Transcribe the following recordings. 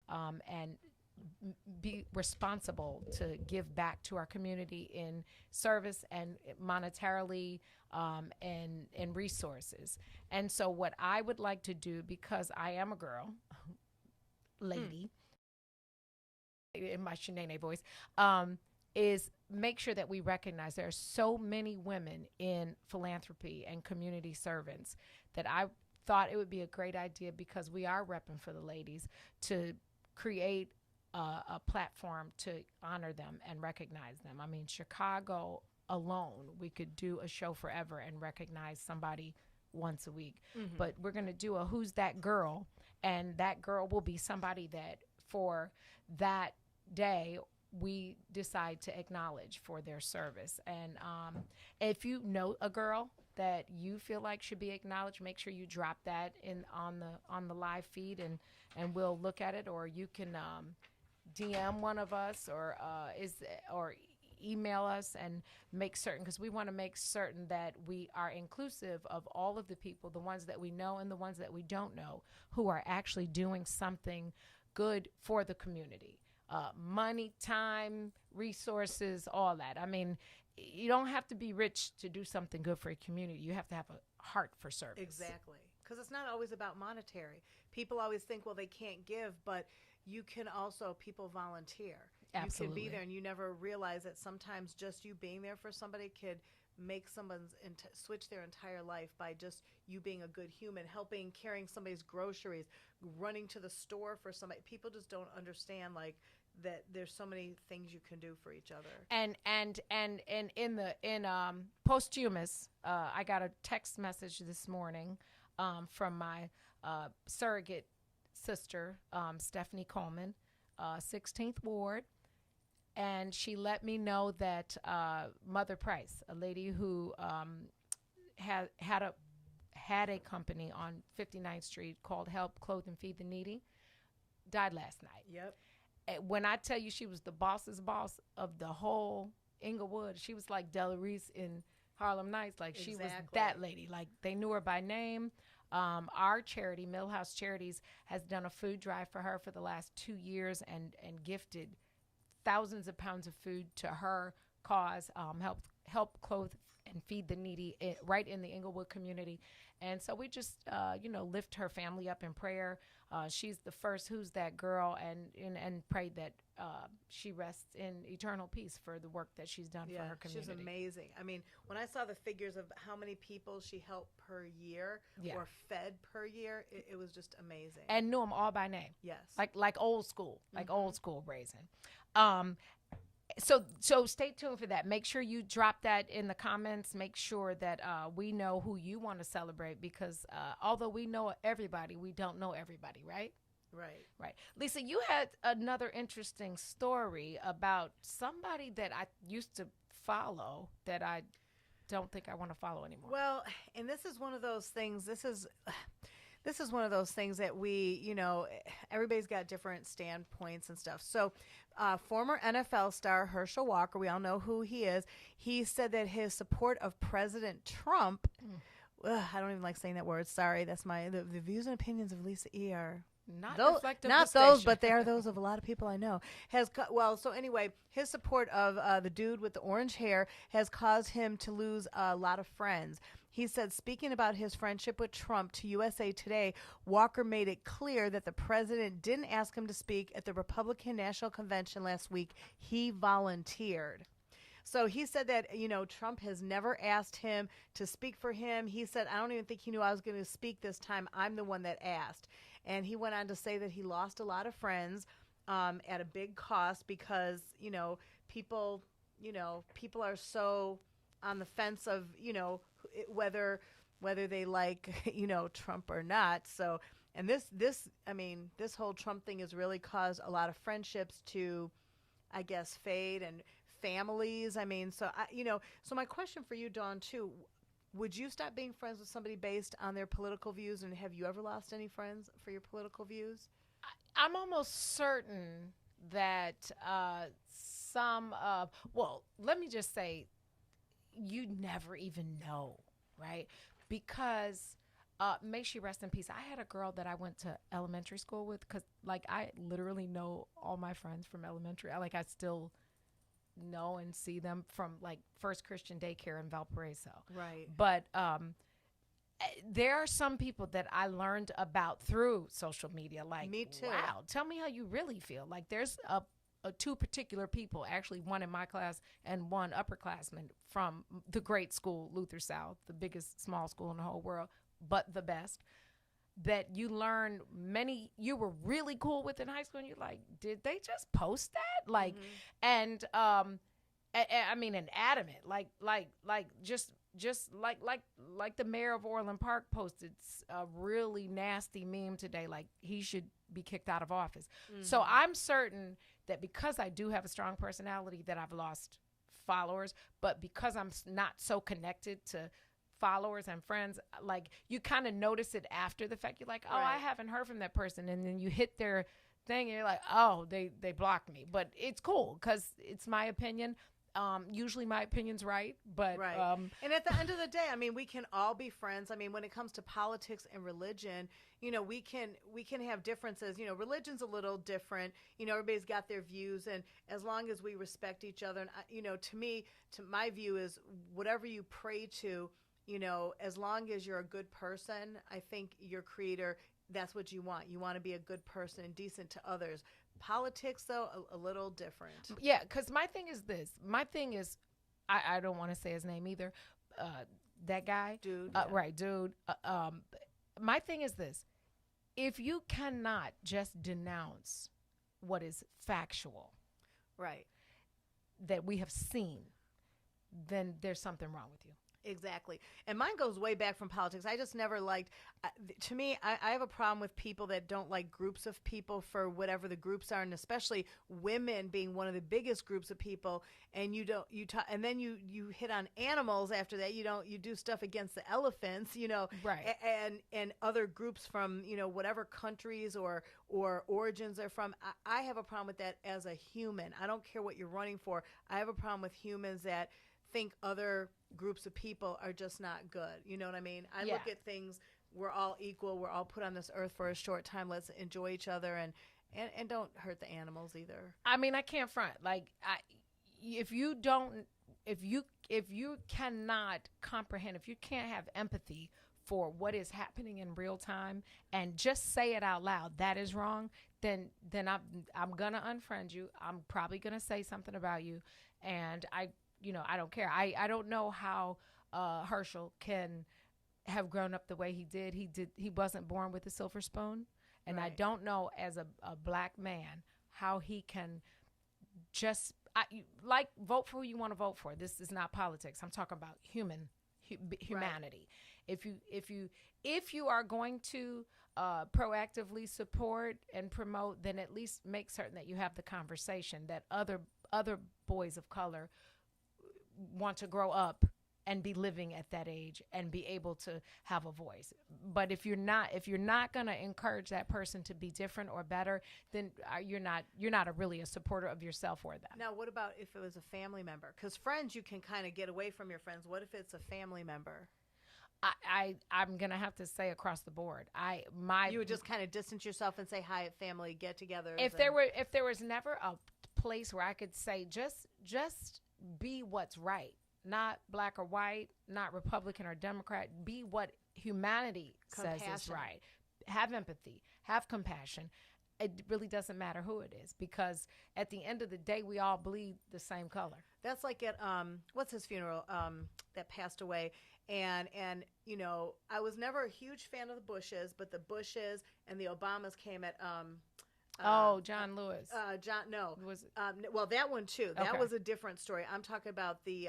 and be responsible to give back to our community in service and monetarily, and resources. And so, what I would like to do, because I am a girl, Hmm. lady, in my Shanae voice, is make sure that we recognize there are so many women in philanthropy and community servants that I thought it would be a great idea, because we are repping for the ladies, to create a platform to honor them and recognize them. I mean, Chicago alone, we could do a show forever and recognize somebody once a week. Mm-hmm. But we're going to do a Who's That Girl, and that girl will be somebody that for that day we decide to acknowledge for their service. And if you know a girl that you feel like should be acknowledged, make sure you drop that in on the live feed, and we'll look at it. Or you can DM one of us, or email us, and make certain, because we want to make certain that we are inclusive of all of the people, the ones that we know and the ones that we don't know, who are actually doing something good for the community. Money, time, resources, all that. I mean, you don't have to be rich to do something good for a community. You have to have a heart for service. Exactly. Because it's not always about monetary. People always think, well, they can't give, but you can also, people volunteer. You can be Absolutely. there, and you never realize that sometimes just you being there for somebody could make switch their entire life by just you being a good human, helping, carrying somebody's groceries, running to the store for somebody. People just don't understand, like, that there's so many things you can do for each other. And in the in posthumous, I got a text message this morning, from my surrogate sister, Stephanie Coleman, 16th Ward, and she let me know that Mother Price, a lady who had a company on 59th Street called Help Clothe and Feed the Needy, died last night. Yep. And when I tell you she was the boss's boss of the whole Inglewood, she was like Della Reese in Harlem Nights. Like, she was Exactly. that lady. Like, they knew her by name. Our charity, Millhouse Charities, has done a food drive for her for the last 2 years, and gifted thousands of pounds of food to her cause. Help clothe and feed the needy, right in the Inglewood community. And so we just lift her family up in prayer. She's the first Who's That Girl, and pray that she rests in eternal peace for the work that she's done for Yeah, her she's community. amazing. I mean, when I saw the figures of how many people she helped per year Yeah. or fed per year, it was just amazing. And knew them all by name. Yes. Like old school, like Mhm. old school raising. Um, so stay tuned for that. Make sure you drop that in the comments. Make sure that we know who you want to celebrate, because although we know everybody, we don't know everybody, right? Right. Right. Lisa, you had another interesting story about somebody that I used to follow that I don't think I want to follow anymore. Well, and this is one of those things. This is one of those things that everybody's got different standpoints and stuff. So, former NFL star Herschel Walker, we all know who he is. He said that his support of President Trump, Mm. I don't even like saying that word. Sorry, that's the views and opinions of Lisa E. are Not those, reflective not of the those, station. but they are those of a lot of people I know. So anyway, his support of the dude with the orange hair has caused him to lose a lot of friends. He said, speaking about his friendship with Trump to USA Today, Walker made it clear that the president didn't ask him to speak at the Republican National Convention last week. He volunteered. So he said that, Trump has never asked him to speak for him. He said, I don't even think he knew I was going to speak this time. I'm the one that asked. And he went on to say that he lost a lot of friends at a big cost because, people, people are so on the fence of, whether they like, Trump or not. So, and this whole Trump thing has really caused a lot of friendships to, I guess, fade, and families. I mean, so my question for you, Dawn, too, would you stop being friends with somebody based on their political views? And have you ever lost any friends for your political views? I'm almost certain that let me just say, you never even know, right? Because May she rest in peace. I had a girl that I went to elementary school with because, like, I literally know all my friends from elementary. I still know and see them from, like, First Christian Daycare in Valparaiso. Right. But there are some people that I learned about through social media. Like, Me too. wow, tell me how you really feel. Like, there's two particular people, actually one in my class and one upperclassman from the great school, Luther South, the biggest small school in the whole world, but the best, that you learn you were really cool with in high school, and you're like, did they just post that? Like, and I mean, and adamant, like just like the mayor of Orland Park posted a really nasty meme today, like he should be kicked out of office. So I'm certain that because I do have a strong personality that I've lost followers, but because I'm not so connected to followers and friends, like, you kind of notice it after the fact. You're like, oh, I haven't heard from that person, and then you hit their thing and you're like, oh, they blocked me. But it's cool because it's my opinion. Usually my opinion's right, but and at the end of the day, I mean, we can all be friends. I mean, when it comes to politics and religion, you know, we can have differences. You know, religion's a little different. You know, everybody's got their views, and as long as we respect each other, and you know, to my view is whatever you pray to, you know, as long as you're a good person, I think your creator, that's what you want. You want to be a good person and decent to others. Politics, though, a little different. Yeah, because my thing is this. My thing is, I don't want to say his name either. That guy. Dude. Right, dude. My thing is this. If you cannot just denounce what is factual, right, that we have seen, then there's something wrong with you. Exactly. And mine goes way back from politics. I just never liked, to me, I have a problem with people that don't like groups of people for whatever the groups are, and especially women being one of the biggest groups of people. And and then you hit on animals after that. You do stuff against the elephants, you know, right. And other groups from, you know, whatever countries or origins they're from. I have a problem with that as a human. I don't care what you're running for. I have a problem with humans that think other groups of people are just not good. You know what I mean? I look at things, we're all equal. We're all put on this earth for a short time. Let's enjoy each other and don't hurt the animals either. I mean, I can't front. Like, if you cannot comprehend, if you can't have empathy for what is happening in real time and just say it out loud, that is wrong, then I'm gonna unfriend you. I'm probably gonna say something about you, and I don't care. I don't know how Herschel can have grown up the way he did. He wasn't born with a silver spoon. And I don't know, as a black man, how he can just vote for who you want to vote for. This is not politics. I'm talking about humanity. Right. If you are going to proactively support and promote, then at least make certain that you have the conversation that other boys of color want to grow up and be living at that age and be able to have a voice. But if you're not going to encourage that person to be different or better, then you're not really a supporter of yourself or them. Now, what about if it was a family member? Because friends, you can kind of get away from your friends. What if it's a family member? I'm gonna have to say across the board. You would just kind of distance yourself and say hi at family get-togethers. If there was never a place where I could say just be what's right, not black or white, not Republican or Democrat, be what humanity says is right. Have empathy, have compassion. It really doesn't matter who it is, because at the end of the day, we all bleed the same color. That's like at what's his funeral that passed away. And you know, I was never a huge fan of the Bushes, but the Bushes and the Obamas came at John Lewis. No. Was it? Well, that one too. That was a different story. I'm talking about the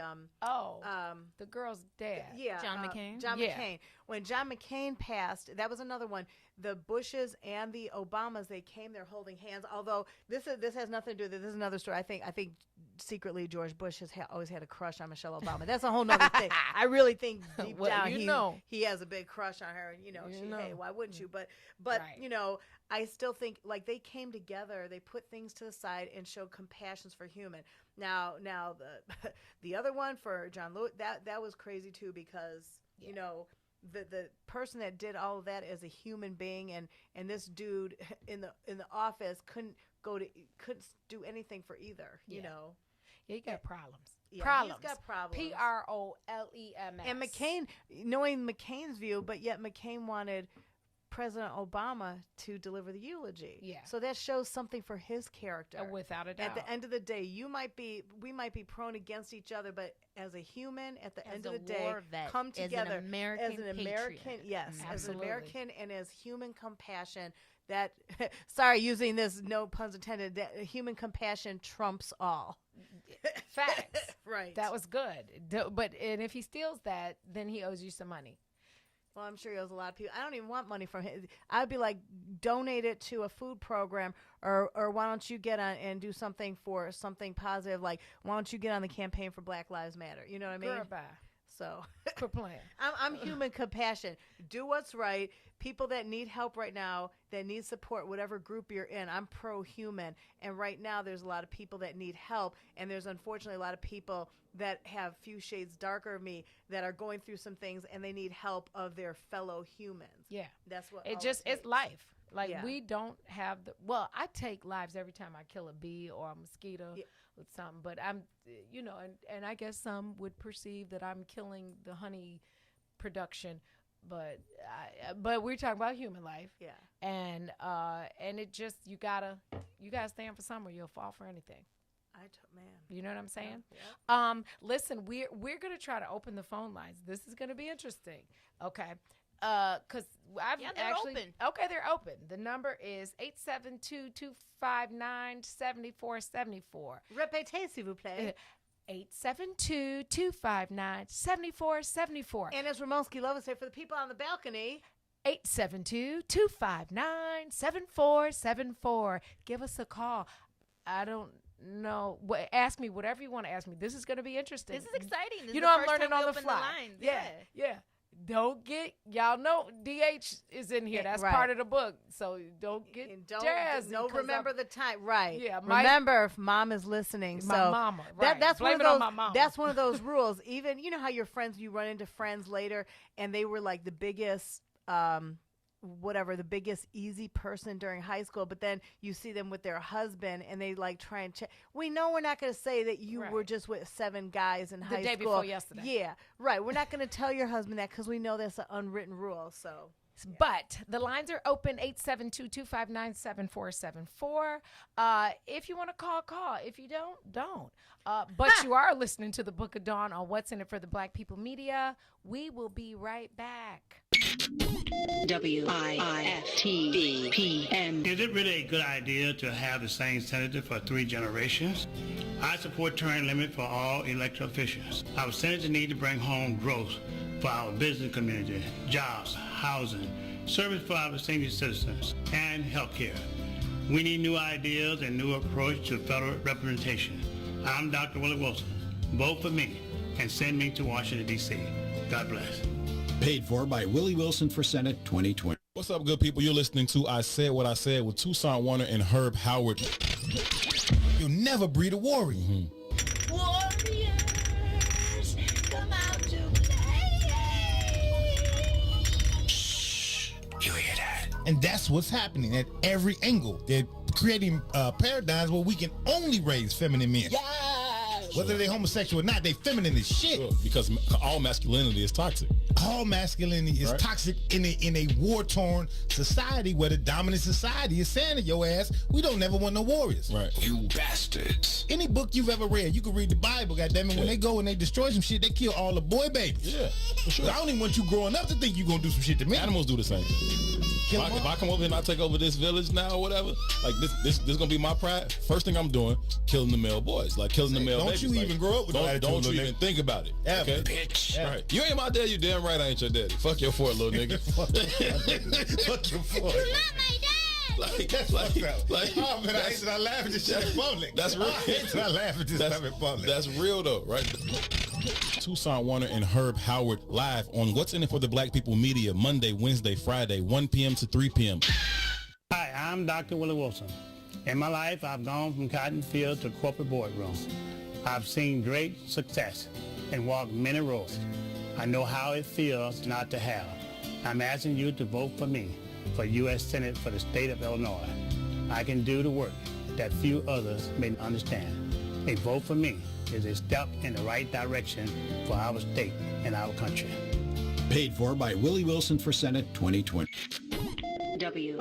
the girl's dad. John McCain. John McCain. When John McCain passed, that was another one. The Bushes and the Obamas, they came there holding hands. Although this has nothing to do with it. This is another story. I think secretly George Bush has always had a crush on Michelle Obama. That's a whole nother thing. I really think deep down he has a big crush on her. And hey, why wouldn't you? But right. You know, I still think like they came together. They put things to the side and showed compassion for human. Now the other one for John Lewis, that was crazy too, because you know, the person that did all of that as a human being, and this dude in the office couldn't do anything for either, you know. Yeah, you got problems. Yeah, problems. He's got problems. Problems. And McCain, knowing McCain's view, but yet McCain wanted President Obama to deliver the eulogy. Yeah. So that shows something for his character. Without a doubt. At the end of the day, we might be prone against each other, but as a human, at the end of the day, come together as an American, yes, Absolutely. as an American and as human compassion. That, sorry, using this, no puns intended. That human compassion trumps all. Facts. Right. That was good. And if he steals that, then he owes you some money. Well, I'm sure he owes a lot of people. I don't even want money from him. I'd be like, donate it to a food program, or why don't you get on and do something for something positive? Like, why don't you get on the campaign for Black Lives Matter? You know what I mean? Girl, bye. So Quit playing. I'm human compassion. Do what's right. People that need help right now, that need support, whatever group you're in, I'm pro-human. And right now there's a lot of people that need help. And there's unfortunately a lot of people that have few shades darker of me that are going through some things and they need help of their fellow humans. Yeah. That's what It's life. Like, Yeah. we don't have I take lives every time I kill a bee or a mosquito with something, but I'm, and I guess some would perceive that I'm killing the honey production, but we're talking about human life. Yeah. And it just, you gotta stand for something or you'll fall for anything. Man. You know what I'm saying? Yeah. Listen, we're gonna try to open the phone lines. This is gonna be interesting. Okay. Because they're open. Okay, they're open. The number is 872-259-7474. Répétez, s'il vous plaît. 872-259-7474. And as Ramonski Love would say, for the people on the balcony, 872-259-7474. Give us a call. I don't know. Ask me whatever you want to ask me. This is going to be interesting. This is exciting. This you is know, the I'm first learning time we on the opened fly. lines. Yeah. Don't get, y'all know DH is in here. That's right. part of the book. So don't get jazzy. Remember the time. Right. Yeah. Remember if mom is listening. My so mama. Right. That's Blame one it of on those, my mama. That's one of those rules. Even, you know how your friends, you run into friends later and they were like the biggest, the biggest easy person during high school, but then you see them with their husband and they like try and check. We know we're not going to say that you were just with 7 guys in high school. The day before yesterday. Yeah, right. We're not going to tell your husband that because we know that's an unwritten rule. So, yeah. But the lines are open, 872-259-7474. If you want to call. If you don't. But you are listening to the Book of Dawn on What's in It for the Black People Media. We will be right back. WIIFTBP. Is it really a good idea to have the same senator for 3 generations? I support term limit for all elected officials. Our senators need to bring home growth for our business community, jobs, housing, service for our senior citizens, and health care. We need new ideas and new approach to federal representation. I'm Dr. Willie Wilson. Vote for me and send me to Washington, D.C. God bless. Paid for by Willie Wilson for Senate 2020. What's up, good people? You're listening to I Said What I Said with Toussaint Warner and Herb Howard. You'll never breed a warrior. Warriors, come out to play. Shh. You hear that? And that's what's happening at every angle. They're creating paradigms where we can only raise feminine men. Yes. Whether they're homosexual or not, they feminine as shit. Sure, because all masculinity is toxic. All masculinity is toxic in a war-torn society where the dominant society is saying to your ass, we don't never want no warriors. Right. You bastards. Any book you've ever read, you can read the Bible, goddammit. Yeah. When they go and they destroy some shit, they kill all the boy babies. Yeah, for sure. I don't even want you growing up to think you're going to do some shit to me. Animals do the same thing. If I come over here and I take over this village now or whatever, like this gonna be my pride. First thing I'm doing, killing the male boys, like killing the male babies. Don't you even grow up with that Don't attitude, you little even think about it. Ever. Okay? Bitch. Right. You ain't my daddy, you damn right I ain't your daddy. Fuck your fort, little nigga. Fuck your fort. You're not my dad. Oh man, I hate that I laugh at this shit in public. That's real. I hate that I laugh at this stuff in public. That's real though, right? Toussaint Warner and Herb Howard live on What's in It for the Black People Media, Monday, Wednesday, Friday, 1 p.m. to 3 p.m. Hi, I'm Dr. Willie Wilson. In my life, I've gone from cotton field to corporate boardroom. I've seen great success and walked many roads. I know how it feels not to have. I'm asking you to vote for me for U.S. Senate for the state of Illinois. I can do the work that few others may understand. A vote for me is a step in the right direction for our state and our country. Paid for by Willie Wilson for Senate 2020. WIIFTBP.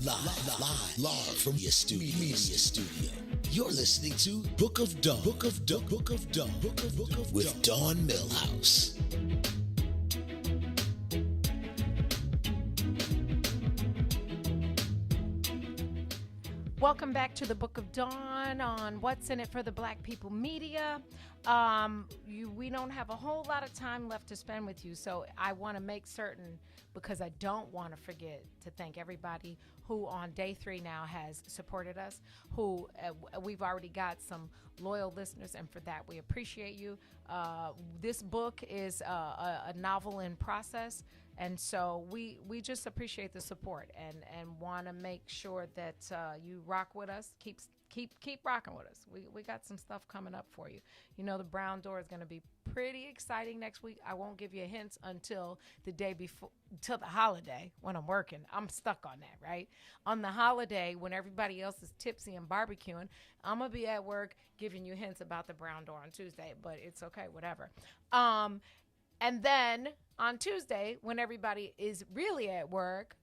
Live from your studio. You're listening to Book of Dawn. Book of with Dawn Millhouse. Welcome back to the Book of Dawn on What's in It for the Black People Media. We don't have a whole lot of time left to spend with you, so I want to make certain, because I don't want to forget, to thank everybody who on day 3 now has supported us, who we've already got some loyal listeners, and for that we appreciate you. This book is a novel in process, and so we just appreciate the support and want to make sure that you rock with us. Keep rocking with us. We got some stuff coming up for you. You know, the Brown Door is going to be pretty exciting next week. I won't give you hints until the day before, till the holiday when I'm working. I'm stuck on that, right? On the holiday when everybody else is tipsy and barbecuing, I'm going to be at work giving you hints about the Brown Door on Tuesday, but it's okay, whatever. And then on Tuesday, when everybody is really at work,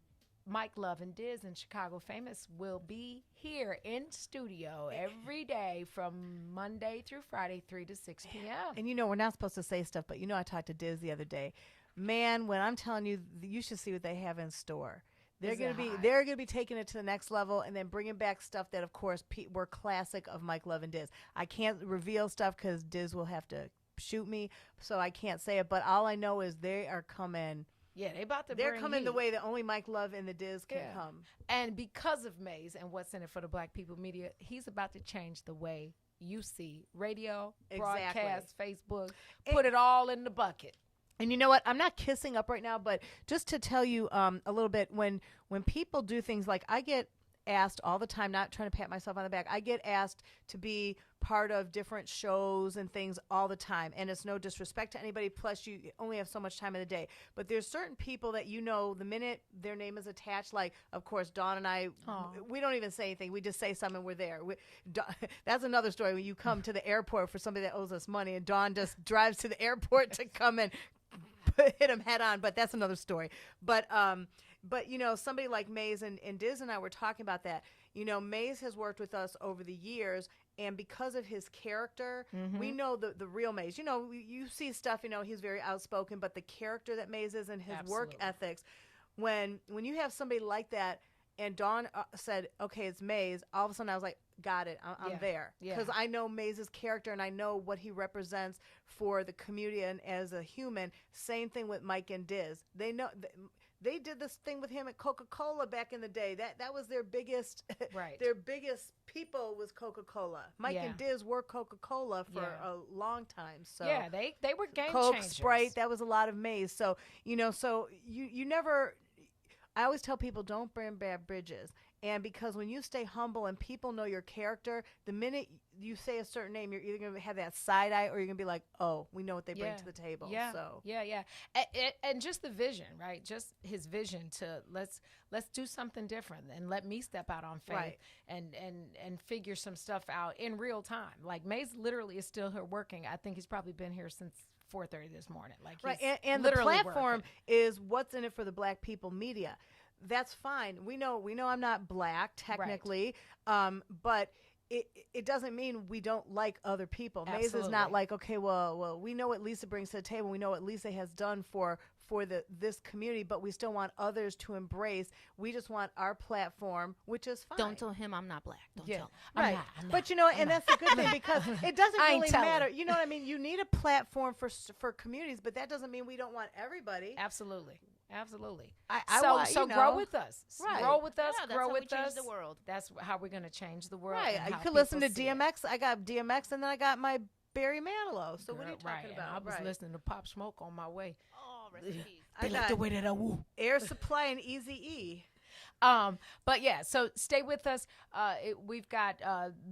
Mike Love and Diz and Chicago Famous will be here in studio every day from Monday through Friday, 3 to 6 p.m. And you know, we're not supposed to say stuff, but you know, I talked to Diz the other day. Man, when I'm telling you, you should see what they have in store. They're gonna be taking it to the next level, and then bringing back stuff that, of course, were classic of Mike Love and Diz. I can't reveal stuff because Diz will have to shoot me, so I can't say it. But all I know is they are coming. Yeah, they're coming the way that only Mike Love and the Diz can come. And because of Maze and What's in It for the Black People Media, he's about to change the way you see radio, broadcast, Facebook, put it all in the bucket. And you know what? I'm not kissing up right now, but just to tell you a little bit, when people do things like, I get asked all the time, not trying to pat myself on the back, I get asked to be part of different shows and things all the time, and it's no disrespect to anybody, plus you only have so much time in the day, but there's certain people that, you know, the minute their name is attached, like, of course, Dawn and I, we don't even say anything, we just say something and we're there. That's another story, when you come to the airport for somebody that owes us money, and Dawn just drives to the airport to come and hit him head on, but that's another story. But, you know, somebody like Maze and Diz and I were talking about that. You know, Maze has worked with us over the years, and because of his character, we know the real Maze. You know, you see stuff, you know, he's very outspoken, but the character that Maze is and his work ethics, when you have somebody like that, and Dawn said, okay, it's Maze, all of a sudden I was like, got it, I'm there. Because I know Maze's character, and I know what he represents for the community and as a human. Same thing with Mike and Diz. They know... They did this thing with him at Coca-Cola back in the day. That was their biggest, their biggest people was Coca-Cola. Mike and Diz were Coca-Cola for a long time. So yeah, they were game Coke, changers. Sprite, that was a lot of Maze. So, you know, you never, I always tell people, don't burn bad bridges. And because when you stay humble and people know your character, the minute you say a certain name, you're either going to have that side eye, or you're going to be like, oh, we know what they bring to the table. Yeah, so. yeah. And just the vision, right? Just his vision to let's do something different, and let me step out on faith and figure some stuff out in real time. Like, Maze literally is still here working. I think he's probably been here since 4:30 this morning. Like, and the platform is What's in It for the Black People Media. That's fine. We know I'm not black technically, but it doesn't mean we don't like other people. Maze is not like, okay, well, we know what Lisa brings to the table. We know what Lisa has done for this community, but we still want others to embrace. We just want our platform, which is fine. Don't tell him I'm not black. Don't tell him. I'm not. But you know, and that's the good thing, because it doesn't really matter. You know what I mean? You need a platform for communities, but that doesn't mean we don't want everybody. Absolutely. So grow with us. Right. Grow with us. Yeah, grow that's with how we us. change the world. That's how we're going to change the world. Right. You could listen to DMX. I got DMX, and then I got my Barry Manilow. So what are you talking about? And I was listening to Pop Smoke on my way. Oh, recipes. I got the way that I woo. Air Supply and Eazy-E. But yeah, so stay with us. We've got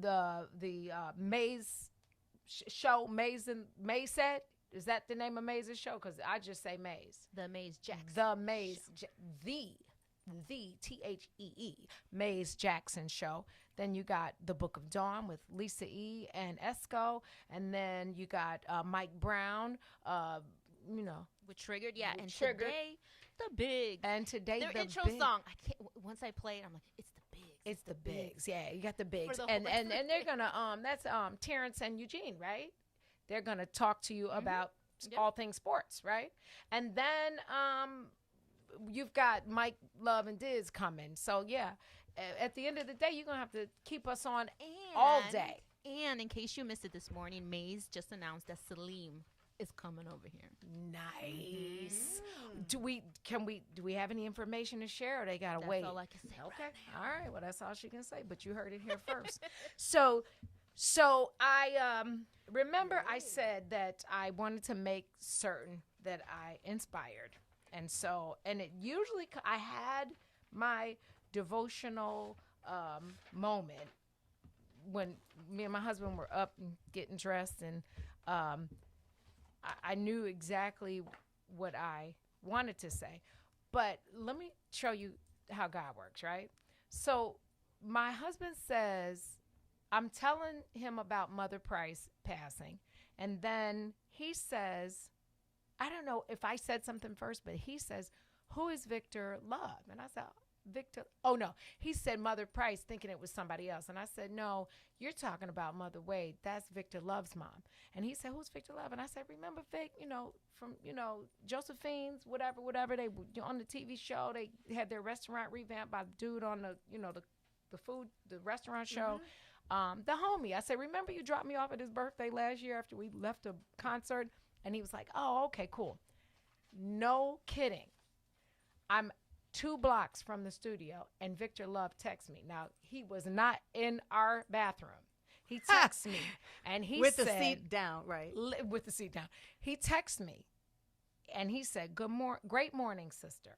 the Maze show, Maze said. Is that the name of Maze's show? Because I just say Maze. The Maze Jackson. The Maze, the Thee, Maze Jackson show. Then you got The Book of Dawn with Lisa E. and Esco. And then you got Mike Brown, With Triggered, yeah. And Triggered. today, the Bigs. And today, Their the intro Big- song, once I play it, I'm like, it's the Bigs. It's the Bigs. Yeah, you got the Bigs. the And whole- they're going to, that's Terrence and Eugene, right? They're going to talk to you about all things sports, right? And then you've got Mike, Love, and Diz coming. So, yeah, at the end of the day, you're going to have to keep us on all day. And in case you missed it this morning, Maze just announced that Salim is coming over here. Nice. Do we have any information to share, or they gotta wait? That's all I can say. Okay. All right. Well, that's all she can say. But you heard it here first. So I remember I said that I wanted to make certain that I inspired, and it usually I had my devotional moment when me and my husband were up and getting dressed, and I knew exactly what I wanted to say. But let me show you how God works, right? So my husband says, I'm telling him about Mother Price passing. And then he says, I don't know if I said something first, but he says, who is Victor Love? And I said, Victor, oh no, he said Mother Price, thinking it was somebody else. And I said, no, you're talking about Mother Wade. That's Victor Love's mom. And he said, who's Victor Love? And I said, remember Vic, from, Josephine's, whatever. They were on the TV show. They had their restaurant revamped by the dude on the restaurant show. The homie. I said, remember you dropped me off at his birthday last year after we left a concert? And he was like, oh, okay, cool. No kidding. I'm 2 blocks from the studio, and Victor Love texts me. Now, he was not in our bathroom. He texts me, and he with said... the seat down, right? With the seat down. He texts me, and he said, great morning, sister.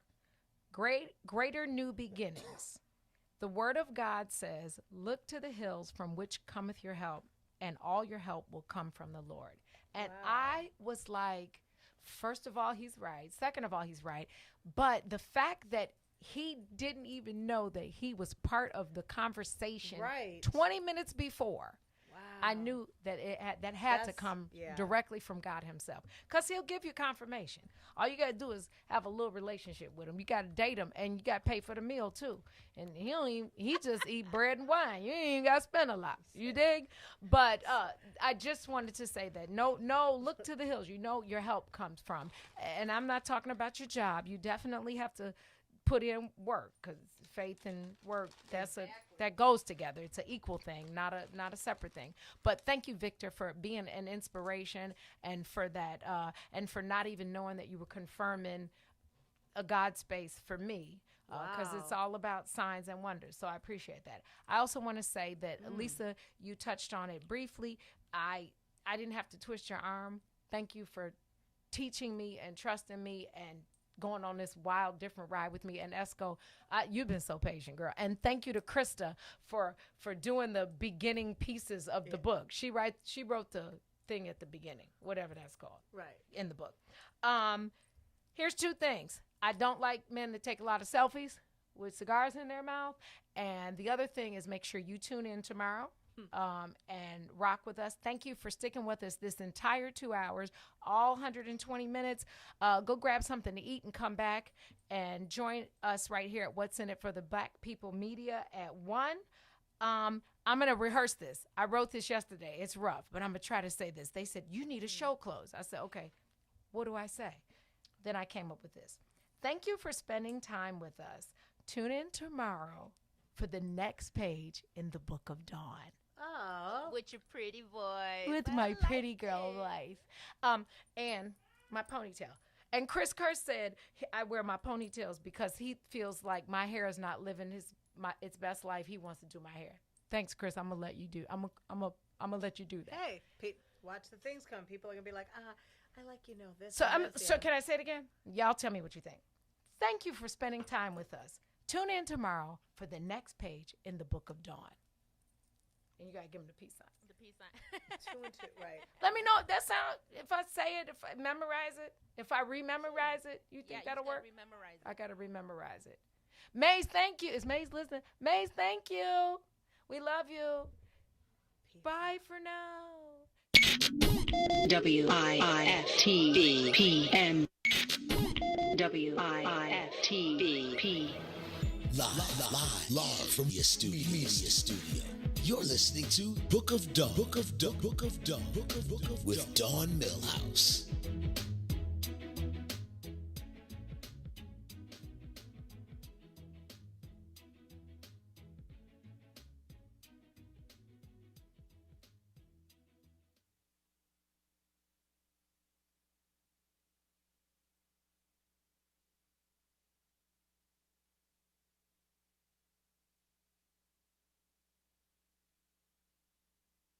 Greater new beginnings. The word of God says, look to the hills from which cometh your help, and all your help will come from the Lord. And I was like, first of all, he's right. Second of all, he's right. But the fact that he didn't even know that he was part of the conversation 20 minutes before, I knew that that had to come directly from God himself, because he'll give you confirmation. All you got to do is have a little relationship with him. You got to date him, and you got to pay for the meal too. And he just eat bread and wine. You ain't got to spend a lot. You dig? But I just wanted to say that no, look to the hills. You know your help comes from. And I'm not talking about your job. You definitely have to put in work, because faith and work, that goes together. It's an equal thing, not a separate thing. But thank you, Victor, for being an inspiration, and for that, and for not even knowing that you were confirming a God space for me, because it's all about signs and wonders. So I appreciate that. I also want to say that, Lisa, you touched on it briefly. I didn't have to twist your arm. Thank you for teaching me and trusting me and going on this wild, different ride with me. And Esco, you've been so patient, girl. And thank you to Krista for doing the beginning pieces of the book. She wrote the thing at the beginning, whatever that's called, in the book. Here's 2 things. I don't like men that take a lot of selfies with cigars in their mouth. And the other thing is, make sure you tune in tomorrow and rock with us. Thank you for sticking with us this entire 2 hours, all 120 minutes. Go grab something to eat and come back and join us right here at What's in It for the Black People Media at 1. I'm going to rehearse this. I wrote this yesterday. It's rough, but I'm going to try to say this. They said, you need a show close. I said, okay, what do I say? Then I came up with this. Thank you for spending time with us. Tune in tomorrow for the next page in the Book of Dawn. Oh, With your pretty voice. With my pretty girl life. And my ponytail. And Chris Kerr said I wear my ponytails because he feels like my hair is not living its best life. He wants to do my hair. Thanks, Chris. I'm gonna let you do. I'm gonna let you do that. hey, watch the things come. People are gonna be like, I like this. So and this, so can I say it again? Y'all tell me what you think. Thank you for spending time with us. Tune in tomorrow for the next page in the Book of Dawn. And you gotta give them the peace sign. peace sign. 2 and 2, right? Let me know if that sound. If I say it, if I memorize it, if I rememorize it, you think that'll work? Rememorize it. I gotta rememorize it. Maze, thank you. Is Maze listening? Maze, thank you. We love you. Bye for now. WIIFTBP. WIIFTBP. Live from your studio. You're listening to Book of Dawn. With Dawn Millhouse.